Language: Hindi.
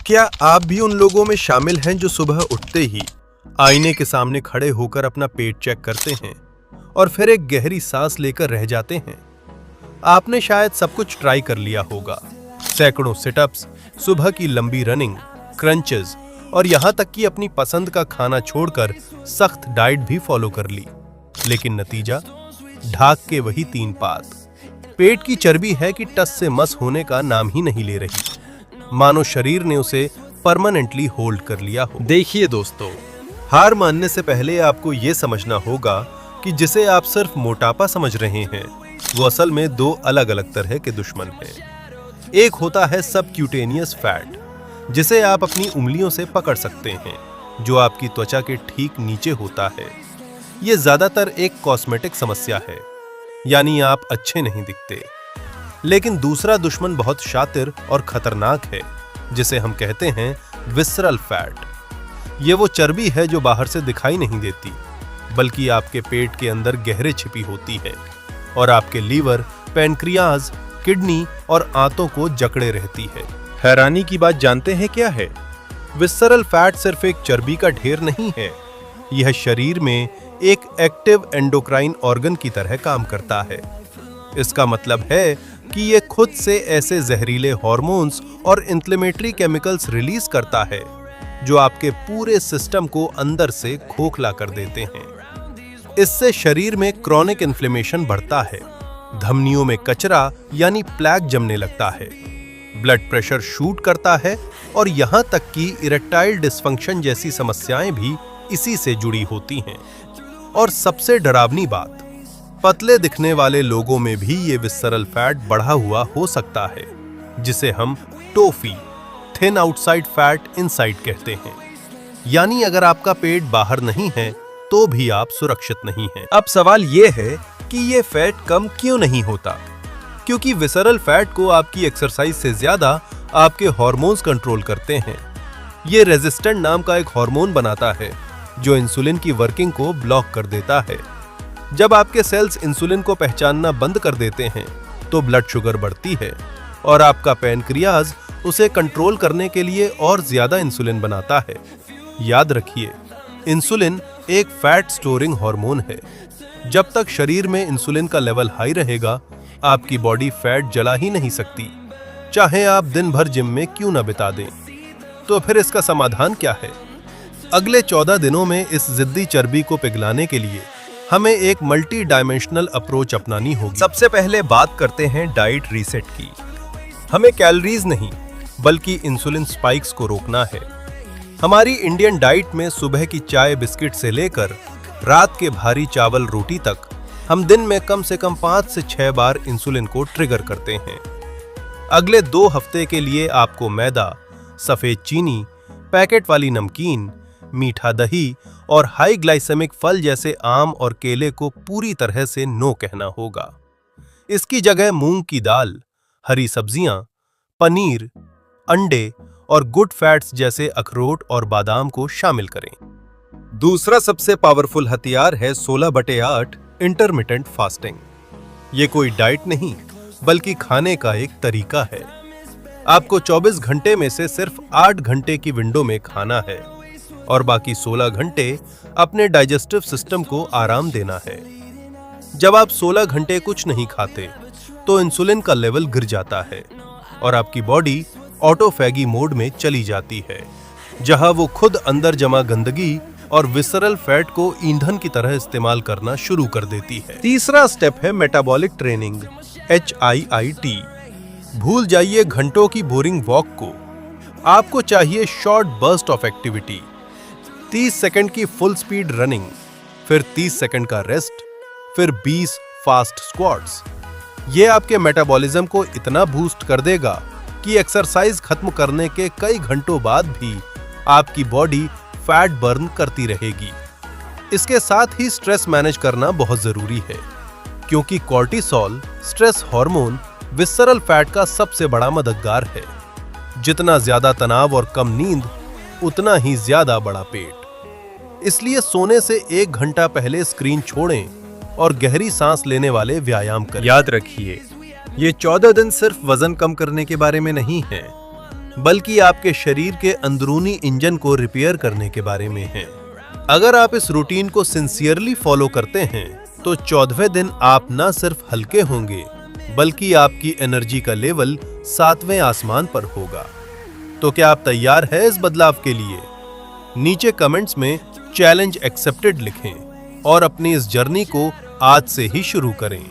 क्या आप भी उन लोगों में शामिल हैं जो सुबह उठते ही आईने के सामने खड़े होकर अपना पेट चेक करते हैं और फिर एक गहरी सांस लेकर रह जाते हैं? आपने शायद सब कुछ ट्राई कर लिया होगा, सैकड़ों सिटअप्स, सुबह की लंबी रनिंग, क्रंचेस और यहां तक कि अपनी पसंद का खाना छोड़कर सख्त डाइट भी फॉलो कर ली, लेकिन नतीजा ढाक के वही 3 पात। पेट की चर्बी है कि टस से मस होने का नाम ही नहीं ले रही, मानो शरीर ने उसे परमानेंटली होल्ड कर लिया हो। देखिए दोस्तों, हार मानने से पहले आपको यह समझना होगा कि जिसे आप सिर्फ मोटापा समझ रहे हैं वो असल में 2 अलग अलग तरह के दुश्मन हैं। एक होता है सबक्यूटेनियस फैट, जिसे आप अपनी उंगलियों से पकड़ सकते हैं, जो आपकी त्वचा के ठीक नीचे होता है। यह ज्यादातर एक कॉस्मेटिक समस्या है, यानी आप अच्छे नहीं दिखते। लेकिन दूसरा दुश्मन बहुत शातिर और खतरनाक है, जिसे हम कहते हैं विसरल फैट। ये वो चर्बी है जो बाहर से दिखाई नहीं देती, बल्कि आपके पेट के अंदर गहरे छिपी होती है और आपके लीवर, पैनक्रियाज, किडनी और आंतों को जकड़े रहती है। हैरानी की बात जानते हैं क्या है? विसरल फैट सिर्फ एक चर्बी का ढेर नहीं है, यह शरीर में एक एक्टिव एंडोक्राइन ऑर्गन की तरह काम करता है। इसका मतलब है कि यह खुद से ऐसे जहरीले हार्मोन्स और इन्फ्लेमेटरी केमिकल्स रिलीज करता है जो आपके पूरे सिस्टम को अंदर से खोखला कर देते हैं। इससे शरीर में क्रॉनिक इन्फ्लेमेशन बढ़ता है, धमनियों में कचरा यानी प्लैक जमने लगता है, ब्लड प्रेशर शूट करता है और यहां तक कि इरेक्टाइल डिसफंक्शन जैसी समस्याएं भी इसी से जुड़ी होती हैं। और सबसे डरावनी बात, पतले दिखने वाले लोगों में भी ये विसरल फैट बढ़ा हुआ हो सकता है, जिसे हम toffee, thin outside fat inside कहते हैं। यानी अगर आपका पेट बाहर नहीं है तो भी आप सुरक्षित नहीं हैं। अब सवाल ये है कि ये फैट कम क्यों नहीं होता? क्योंकि विसरल फैट को आपकी एक्सरसाइज से ज्यादा आपके हार्मोन्स कंट्रोल करते हैं। ये रेजिस्टेंट नाम का एक हार्मोन बनाता है जो इंसुलिन की वर्किंग को ब्लॉक कर देता है। जब आपके सेल्स इंसुलिन को पहचानना बंद कर देते हैं तो ब्लड शुगर बढ़ती है और आपका पैनक्रियाज उसे कंट्रोल करने के लिए और ज्यादा इंसुलिन बनाता है। याद रखिए, इंसुलिन एक फैट स्टोरिंग हार्मोन है। जब तक शरीर में इंसुलिन का लेवल हाई रहेगा, आपकी बॉडी फैट जला ही नहीं सकती, चाहे आप दिन भर जिम में क्यों ना बिता दें। तो फिर इसका समाधान क्या है? अगले 14 दिनों में इस जिद्दी चर्बी को पिघलाने के लिए हमें एक मल्टी डायमेंशनल अप्रोच अपनानी होगी। सबसे पहले बात करते हैं डाइट रीसेट की। हमें कैलोरीज नहीं, बल्कि इंसुलिन स्पाइक्स को रोकना है। हमारी इंडियन डाइट में सुबह की चाय बिस्किट से लेकर रात के भारी चावल रोटी तक हम दिन में कम से कम 5 से 6 बार इंसुलिन को ट्रिगर करते हैं। अगले 2 हफ्ते के लिए आपको मैदा, सफेद चीनी, पैकेट वाली नमकीन, मीठा दही और हाई ग्लाइसेमिक फल जैसे आम और केले को पूरी तरह से नो कहना होगा। इसकी जगह मूंग की दाल, हरी सब्जियां, पनीर, अंडे और गुड फैट्स जैसे अखरोट और बादाम को शामिल करें। दूसरा सबसे पावरफुल हथियार है 16/8 इंटरमिटेंट फास्टिंग। ये कोई डाइट नहीं, बल्कि खाने का एक तरीका है। आपको 24 घंटे में से सिर्फ 8 घंटे की विंडो में खाना है और बाकी 16 घंटे अपने डाइजेस्टिव सिस्टम को आराम देना है। जब आप 16 घंटे कुछ नहीं खाते तो इंसुलिन का लेवल गिर जाता है और आपकी बॉडी ऑटोफैगी मोड में चली जाती है, जहां वो खुद अंदर जमा गंदगी और विसरल फैट को ईंधन की तरह इस्तेमाल करना शुरू कर देती है। तीसरा स्टेप है मेटाबॉलिक ट्रेनिंग, HIIT। भूल जाइए घंटों की बोरिंग वॉक को। आपको चाहिए short burst of activity, 30 second की फुल स्पीड रनिंग, फिर 30 सेकंड का रेस्ट, फिर 20 फास्ट स्क्वाट्स। ये आपके मेटाबॉलिज्म को इतना बूस्ट कर देगा कि एक्सरसाइज खत्म करने के कई घंटों बाद भी आपकी बॉडी फैट बर्न करती रहेगी। इसके साथ ही स्ट्रेस मैनेज करना बहुत जरूरी है, क्योंकि cortisol, stress hormone, visceral fat का सबसे बड़ा मददगार है। जितना ज्यादा तनाव और कम नींद, उतना ही ज्यादा बड़ा पेट। इसलिए सोने से 1 घंटा पहले स्क्रीन छोड़ें और गहरी सांस लेने वाले व्यायाम करें। याद रखिए, ये 14 दिन सिर्फ वजन कम करने के बारे में नहीं है, बल्कि आपके शरीर के अंदरूनी इंजन को रिपेयर करने के बारे में है। अगर आप इस रूटीन को सिंसियरली फॉलो करते हैं तो 14वें दिन आप न सिर्फ हल्के होंगे बल्कि आपकी एनर्जी का लेवल 7वें आसमान पर होगा। तो क्या आप तैयार हैं इस बदलाव के लिए? नीचे कमेंट्स में चैलेंज एक्सेप्टेड लिखें और अपनी इस जर्नी को आज से ही शुरू करें।